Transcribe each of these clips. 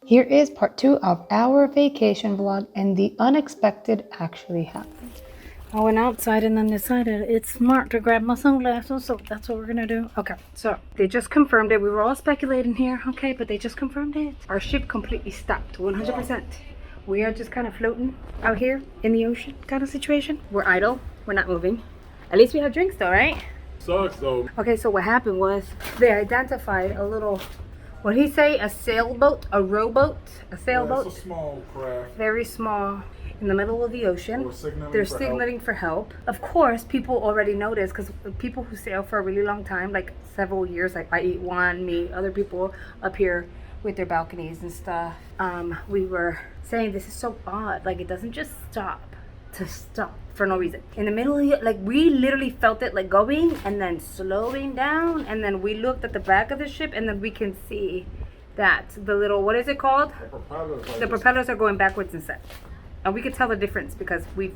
Here is part 2 of our vacation vlog, and the unexpected actually happened. I went outside and then decided it's smart to grab my sunglasses, so that's what we're gonna do. Okay, so they just confirmed it. We were all speculating here, okay, but they just confirmed it. Our ship completely stopped, 100%. We are just kind of floating out here in the ocean kind of situation. We're idle, we're not moving. At least we have drinks though, right? Sucks though. Okay, so what happened was they identified a little, what did he say? A sailboat? A rowboat? A sailboat? Yeah, it's a small craft. Very small, in the middle of the ocean. They're signaling for help. Of course, people already noticed, because people who sail for a really long time, like several years, like I eat one, me, other people up here with their balconies and stuff, we were saying this is so odd. Like, it doesn't just stop to stop for no reason. In the middle of it, like, we literally felt it like going and then slowing down, and then we looked at the back of the ship and then we can see that the little, what is it called? The propellers are going backwards instead. And we could tell the difference because we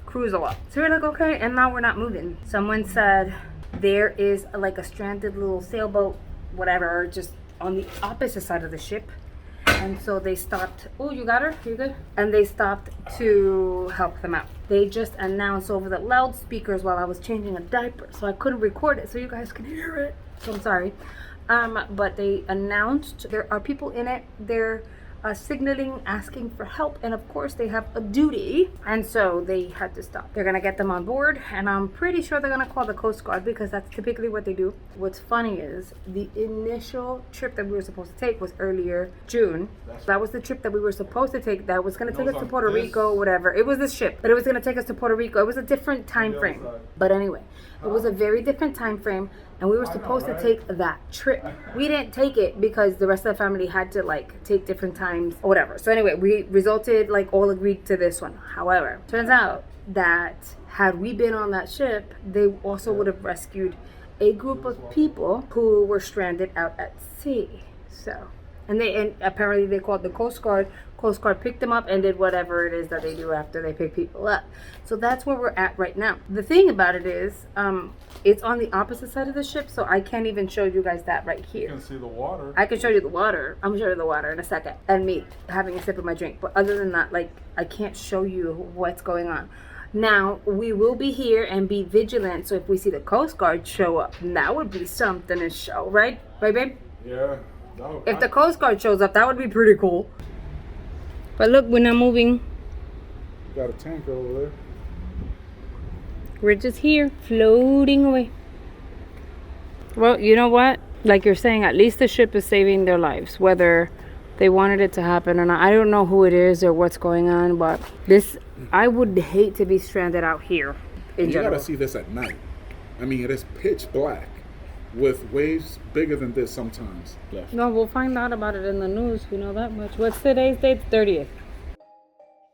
cruise a lot. So we're like, okay, and now we're not moving. Someone said there is like a stranded little sailboat, whatever, just on the opposite side of the ship. And so they stopped. Oh, you got her? You good? And they stopped to help them out. They just announced over the loudspeakers while I was changing a diaper, so I couldn't record it so you guys can hear it. So I'm sorry. But they announced there are people in it. They're signaling, asking for help, and of course they have a duty, and so they had to stop. They're gonna get them on board, and I'm pretty sure they're gonna call the Coast Guard because that's typically what they do. What's funny is the initial trip that we were supposed to take was earlier June. That was the trip that we were supposed to take that was gonna take us to Puerto Rico, whatever. It was this ship, but it was gonna take us to Puerto Rico. It was a different time frame. But anyway, it was a very different time frame, and we were supposed to take that trip. We didn't take it because the rest of the family had to like take different times or whatever. So anyway, we resulted like all agreed to this one. However, turns out that had we been on that ship, they also would have rescued a group of people who were stranded out at sea. So, and apparently they called the Coast Guard. Coast Guard picked them up and did whatever it is that they do after they pick people up. So that's where we're at right now. The thing about it is, it's on the opposite side of the ship, so I can't even show you guys that right here. You can see the water. I can show you the water. I'm gonna show you the water in a second. And me having a sip of my drink. But other than that, like, I can't show you what's going on. Now, we will be here and be vigilant, so if we see the Coast Guard show up, that would be something to show, right? Right, babe? Yeah. If the Coast Guard shows up, that would be pretty cool. But look, we're not moving. Got a tanker over there. We're just here, floating away. Well, you know what? Like you're saying, at least the ship is saving their lives, whether they wanted it to happen or not. I don't know who it is or what's going on, but I would hate to be stranded out here in general. You gotta see this at night. I mean, it is pitch black with waves bigger than this sometimes. Left. No, we'll find out about it in the news. We know that much. What's today's date? 30th.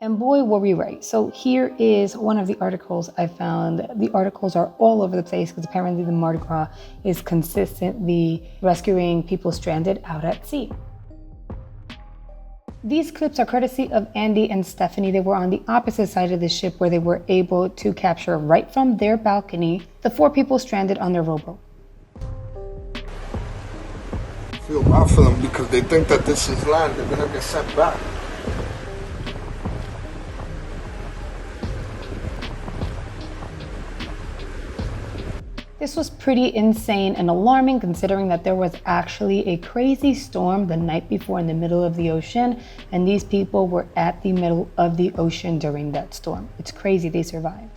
And boy, were we right. So here is one of the articles I found. The articles are all over the place because apparently the Mardi Gras is consistently rescuing people stranded out at sea. These clips are courtesy of Andy and Stephanie. They were on the opposite side of the ship where they were able to capture right from their balcony the 4 people stranded on their rowboat. I feel bad for them because they think that this is land. They're gonna get sent back. This was pretty insane and alarming considering that there was actually a crazy storm the night before in the middle of the ocean, and these people were at the middle of the ocean during that storm. It's crazy they survived.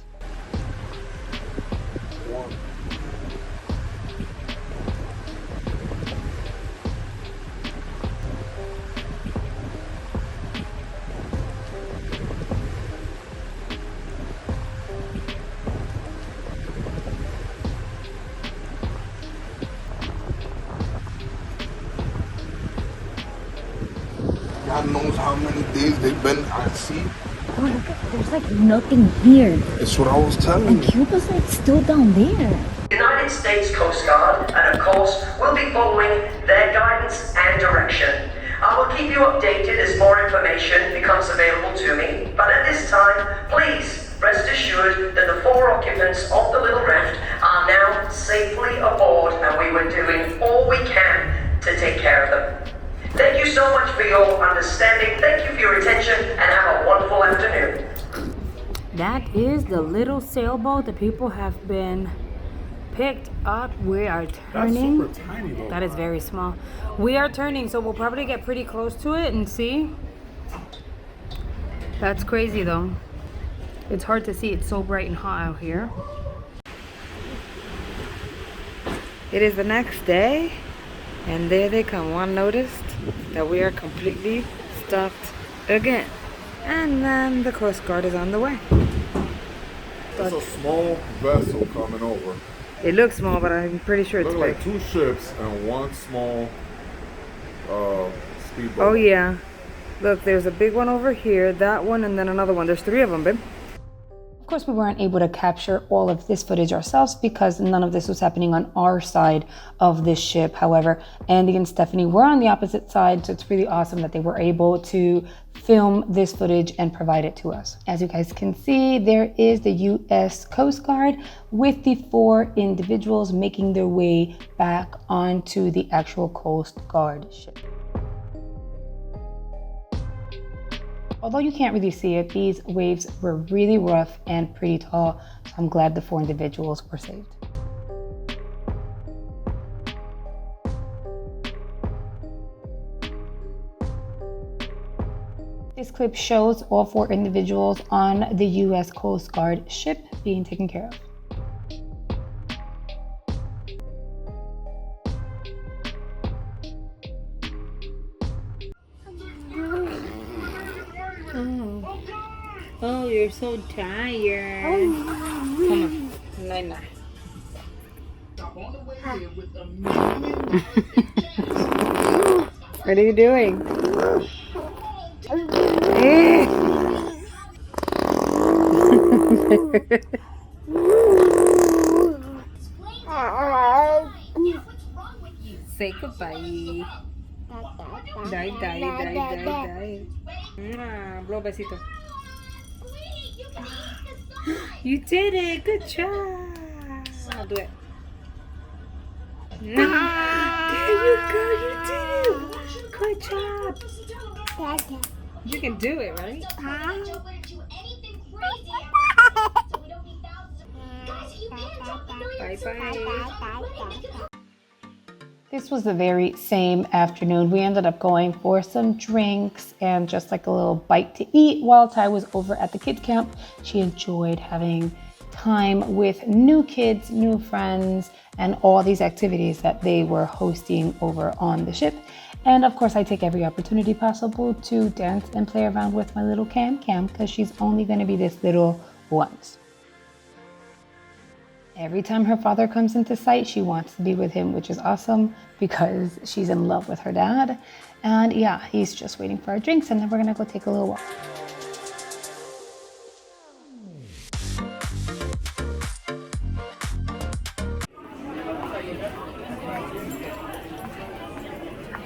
God knows how many days they've been at sea. Oh, look, there's like nothing here. It's what I was telling And you. Cuba's like still down there. United States Coast Guard, and of course, we'll be following their guidance and direction. I will keep you updated as more information becomes available to me, but at this time, please rest assured that the 4 occupants of the little raft are now safely aboard, and we were doing all we can to take care of them. Thank you so much for your understanding. Thank you for your attention and have a wonderful afternoon. That is the little sailboat. The people have been picked up. We are turning. That's super tiny though. That is very small. We are turning, so we'll probably get pretty close to it and see. That's crazy though. It's hard to see. It's so bright and hot out here. It is the next day, and there they come. One noticed that we are completely stuffed again. And then the Coast Guard is on the way. It's a small vessel coming over. It looks small, but I'm pretty sure it's Look big. like 2 ships and 1 small speedboat. Oh yeah. Look, there's a big one over here, that one, and then another one. There's 3 of them, babe. Of course, we weren't able to capture all of this footage ourselves because none of this was happening on our side of this ship. However, Andy and Stephanie were on the opposite side, so it's really awesome that they were able to film this footage and provide it to us. As you guys can see, there is the U.S. Coast Guard with the 4 individuals making their way back onto the actual Coast Guard ship. Although you can't really see it, these waves were really rough and pretty tall, so I'm glad the 4 individuals were saved. This clip shows all 4 individuals on the U.S. Coast Guard ship being taken care of. Oh, you're so tired. Come on. Nine. What are you doing? Say goodbye. Die. Blow besito. You did it. Good job. I'll do it. There you go. You did it. Good job. You can do it, right? Bye-bye. This was the very same afternoon. We ended up going for some drinks and just like a little bite to eat while Ty was over at the kids camp. She enjoyed having time with new kids, new friends, and all these activities that they were hosting over on the ship. And of course, I take every opportunity possible to dance and play around with my little Cam because she's only going to be this little once. Every time her father comes into sight, she wants to be with him, which is awesome because she's in love with her dad. And yeah, he's just waiting for our drinks and then we're gonna go take a little walk.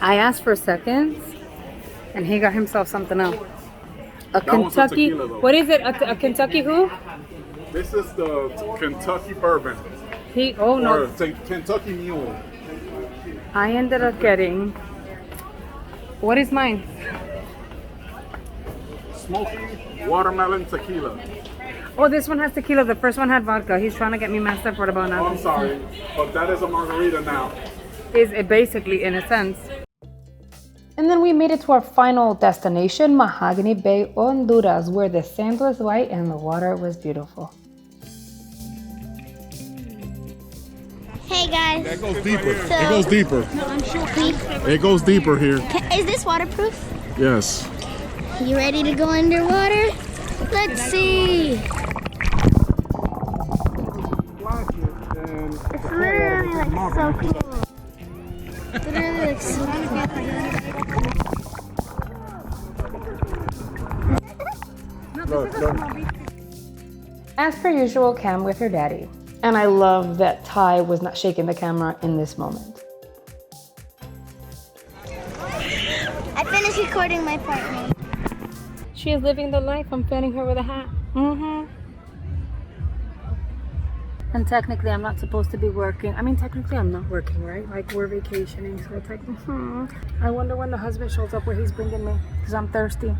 I asked for seconds and he got himself something else. A Kentucky, what is it? A Kentucky who? This is the Kentucky bourbon. No. Or Kentucky mule. I ended up getting, what is mine? Smoky watermelon tequila. Oh, this one has tequila. The first one had vodka. He's trying to get me messed up for about Oh, nothing. I'm sorry, but that is a margarita now. Is it basically, in a sense. And then we made it to our final destination, Mahogany Bay, Honduras, where the sand was white and the water was beautiful. Hey guys. That goes deeper. So- It goes deeper. It goes deeper here. Is this waterproof? Yes. You ready to go underwater? Let's see. It's literally like so cool. Literally like so Look. As per usual, Cam with her daddy. And I love that Ty was not shaking the camera in this moment. I finished recording my part now. She is living the life. I'm fanning her with a hat. And technically, I'm not supposed to be working. I mean, technically, I'm not working, right? Like, we're vacationing, so it's like, I wonder when the husband shows up where he's bringing me, because I'm thirsty.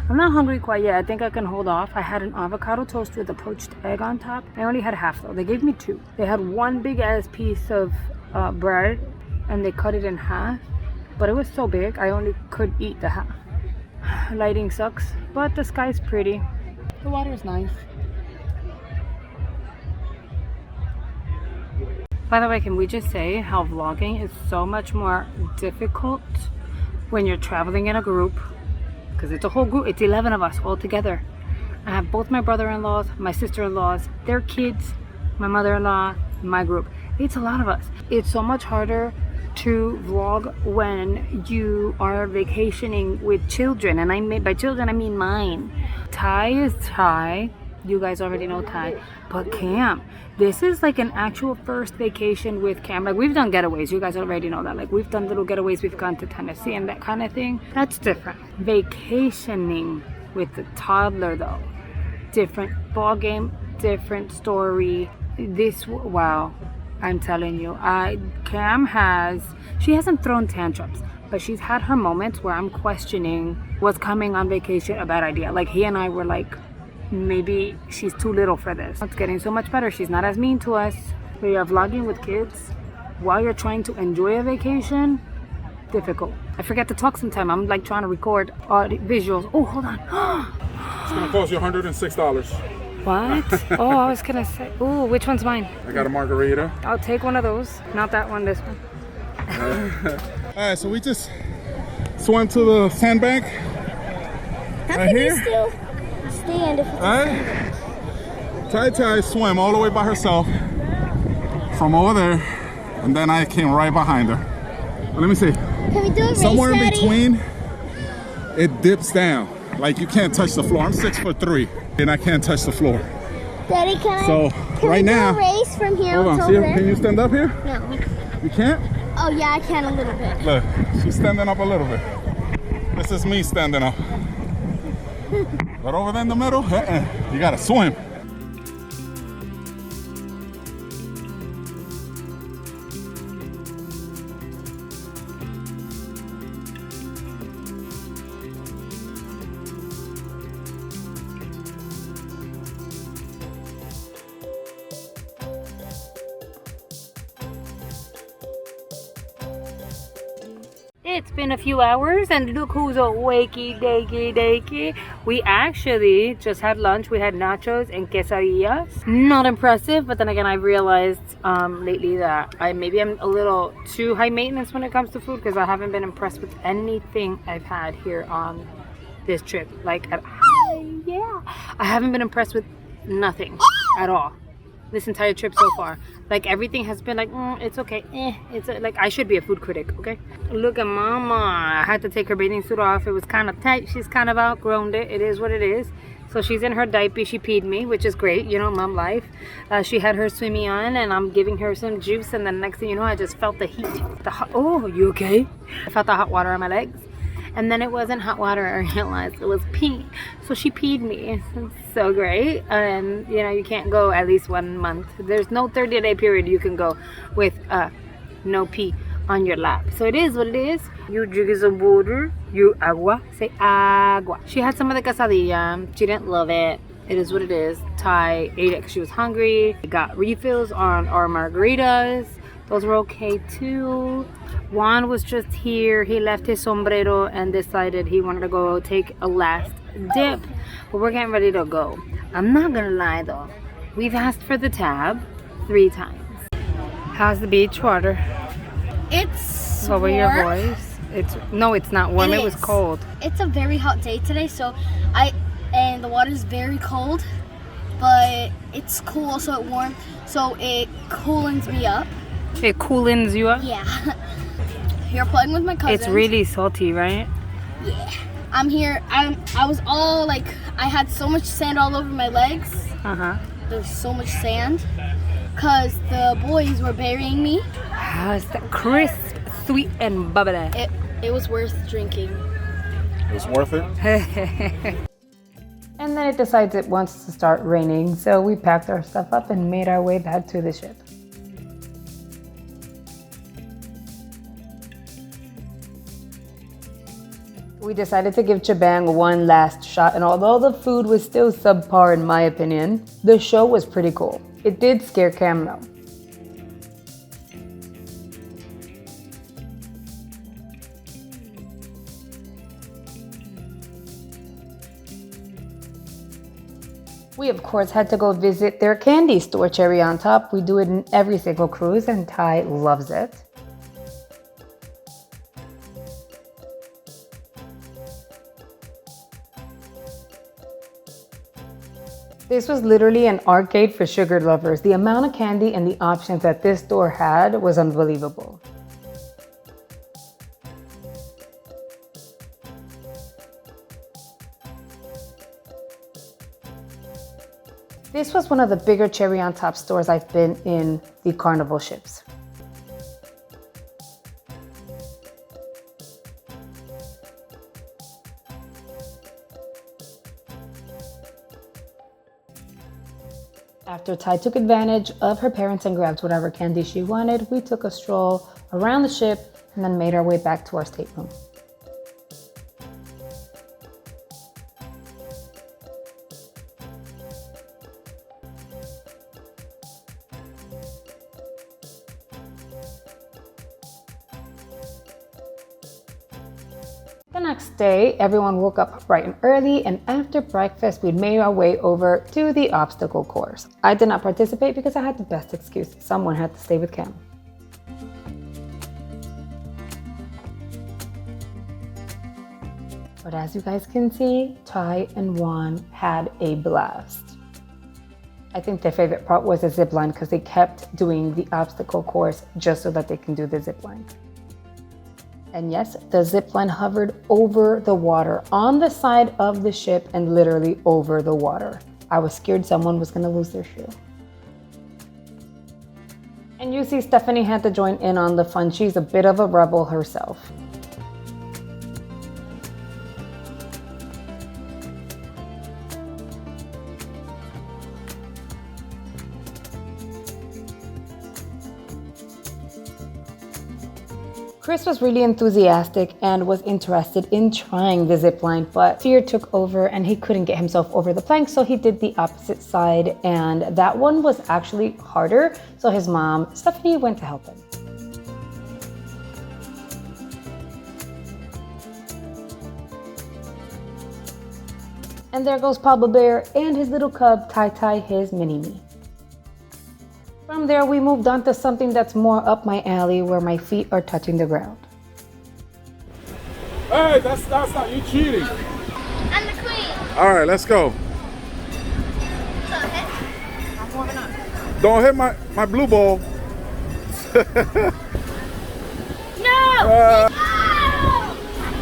I'm not hungry quite yet. I think I can hold off. I had an avocado toast with a poached egg on top. I only had half, though. They gave me 2. They had one big-ass piece of bread, and they cut it in half. But it was so big, I only could eat the half. Lighting sucks, but the sky's pretty. The water's nice. By the way, can we just say how vlogging is so much more difficult when you're traveling in a group? Because it's a whole group. It's 11 of us all together. I have both my brother-in-laws, my sister-in-laws, their kids, my mother-in-law, my group. It's a lot of us. It's so much harder to vlog when you are vacationing with children. And by children, I mean mine. Ty is Ty. You guys already know Ty. But Cam, this is like an actual first vacation with Cam. Like, we've done getaways. You guys already know that. Like, we've done little getaways. We've gone to Tennessee and that kind of thing. That's different. Vacationing with the toddler, though. Different ball game, different story. Wow. I'm telling you. Cam she hasn't thrown tantrums, but she's had her moments where I'm questioning, was coming on vacation a bad idea? Like, he and I were like, maybe she's too little for this. It's getting so much better. She's not as mean to us. We are vlogging with kids while you're trying to enjoy a vacation. Difficult. I forget to talk sometime. I'm like trying to record visuals. Oh, hold on. It's gonna cost you $106. What? Oh, I was gonna say. Oh, which one's mine? I got a margarita. I'll take one of those. Not that one, this one. Alright, so we just swam to the sandbank. How Right can here? you still stand if it's Alright. Tai swam all the way by herself from over there, and then I came right behind her. But let me see. Can we do a race, Somewhere in Daddy? between, it dips down. Like, you can't touch the floor. I'm 6'3", and I can't touch the floor. Daddy, So can right we do now, a race from here hold on. to See, over there? can you stand up here? No. You can't? Oh yeah, I can a little bit. Look, she's standing up a little bit. This is me standing up. But over there in the middle, you gotta swim. It's been a few hours and look who's a wakey dakey. We actually just had lunch. We had nachos and quesadillas. Not impressive, but then again, I realized lately that maybe I'm a little too high maintenance when it comes to food, because I haven't been impressed with anything I've had here on this trip. Like, I haven't been impressed with nothing at all this entire trip so far. Like, everything has been like, it's okay, it's like, I should be a food critic, okay? Look at mama. I had to take her bathing suit off. It was kind of tight. She's kind of outgrown it. It is what it is. So she's in her diaper. She peed me, which is great, you know, mom life. She had her swimmy on, and I'm giving her some juice, and then next thing you know, I just felt the heat. Oh, you okay? I felt the hot water on my legs. And then it wasn't hot water, I realized it was pee. So she peed me. It's so great. And you know, you can't go at least 1 month. There's no 30-day period you can go with no pee on your lap. So it is what it is. You drink some water. You agua. Say agua. She had some of the quesadilla. She didn't love it. It is what it is. Ty ate it because she was hungry. We got refills on our margaritas. Those were okay too. Juan was just here. He left his sombrero and decided he wanted to go take a last dip. But we're getting ready to go. I'm not gonna lie though. We've asked for the tab 3 times. How's the beach water? It's Lower warm. your voice. No, it's not warm. It was is. cold. It's a very hot day today, and the water is very cold, but it's cool, so it warm, so it coolens me up. It coolens you up. Yeah. Here playing with my cousins. It's really salty, right? Yeah. I'm here. I was all like, I had so much sand all over my legs. There's so much sand because the boys were burying me. How's that crisp, sweet, and bubbly? It was worth drinking. It's worth it. And And then it decides it wants to start raining, so we packed our stuff up and made our way back to the ship. We decided to give Chibang one last shot, and although the food was still subpar in my opinion, the show was pretty cool. It did scare Cam though. We of course had to go visit their candy store, Cherry on Top. We do it in every single cruise and Ty loves it. This was literally an arcade for sugar lovers. The amount of candy and the options that this store had was unbelievable. This was one of the bigger Cherry on Top stores I've been in the Carnival ships. After Ty took advantage of her parents and grabbed whatever candy she wanted, we took a stroll around the ship and then made our way back to our stateroom. The next day, everyone woke up bright and early, and after breakfast, we made our way over to the obstacle course. I did not participate because I had the best excuse. Someone had to stay with Cam. But as you guys can see, Ty and Juan had a blast. I think their favorite part was the zip line because they kept doing the obstacle course just so that they can do the zip line. And yes, the zip line hovered over the water on the side of the ship and literally over the water. I was scared someone was going to lose their shoe. And you see Stephanie had to join in on the fun. She's a bit of a rebel herself. Chris was really enthusiastic and was interested in trying the zip line, but fear took over and he couldn't get himself over the plank, so he did the opposite side, and that one was actually harder, so his mom, Stephanie, went to help him. And there goes Pablo Bear and his little cub, Tai, his mini-me. From there, we moved on to something that's more up my alley, where my feet are touching the ground. Hey, that's not you cheating. I'm the queen. All right, let's go. I'm warming up. Don't hit my blue ball. No!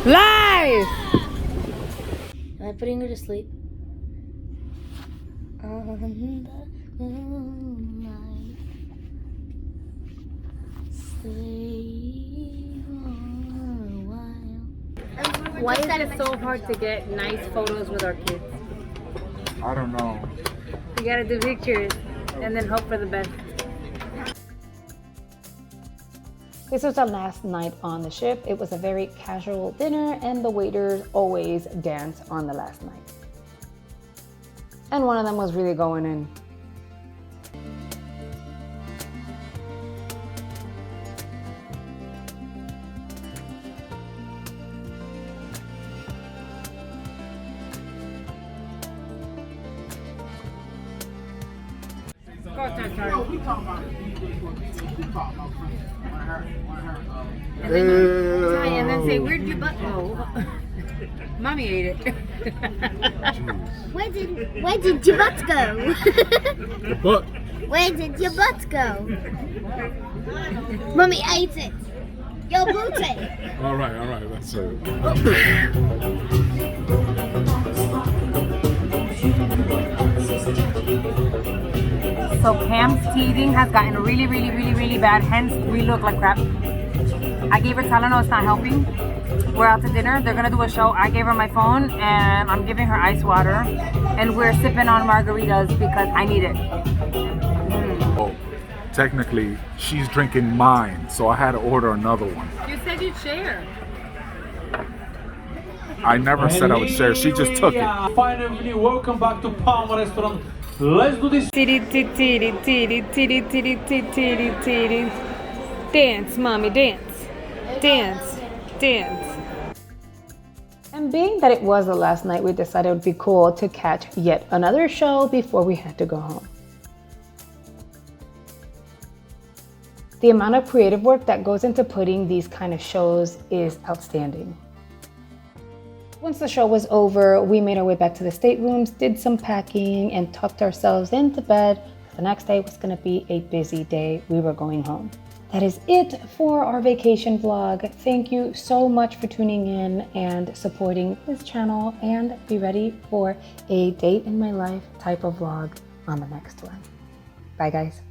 Live! Am I putting her to sleep? Why is it so hard to get nice photos with our kids? I don't know. You gotta do pictures and then hope for the best. This was our last night on the ship. It was a very casual dinner and the waiters always dance on the last night. And one of them was really going in. And then say, where'd your butt go? Mommy ate it. Where did your butt go? The butt. Where did your butt go? Mommy ate it. Your booty. All right, that's it. So Cam's teething has gotten really bad, hence we look like crap. I gave her Tylenol, it's not helping. We're out to dinner. They're gonna do a show. I gave her my phone and I'm giving her ice water. And we're sipping on margaritas because I need it. Oh, technically, she's drinking mine, so I had to order another one. You said you'd share. I never said I would share. She just took it. Fine evening. Welcome back to Palma Restaurant. Let's do this. Dance, mommy, dance. Dance, dance. And being that it was the last night, we decided it would be cool to catch yet another show before we had to go home. The amount of creative work that goes into putting these kind of shows is outstanding. Once the show was over, we made our way back to the staterooms, did some packing, and tucked ourselves into bed. The next day was going to be a busy day. We were going home. That is it for our vacation vlog. Thank you so much for tuning in and supporting this channel, and be ready for a day in my life type of vlog on the next one. Bye guys.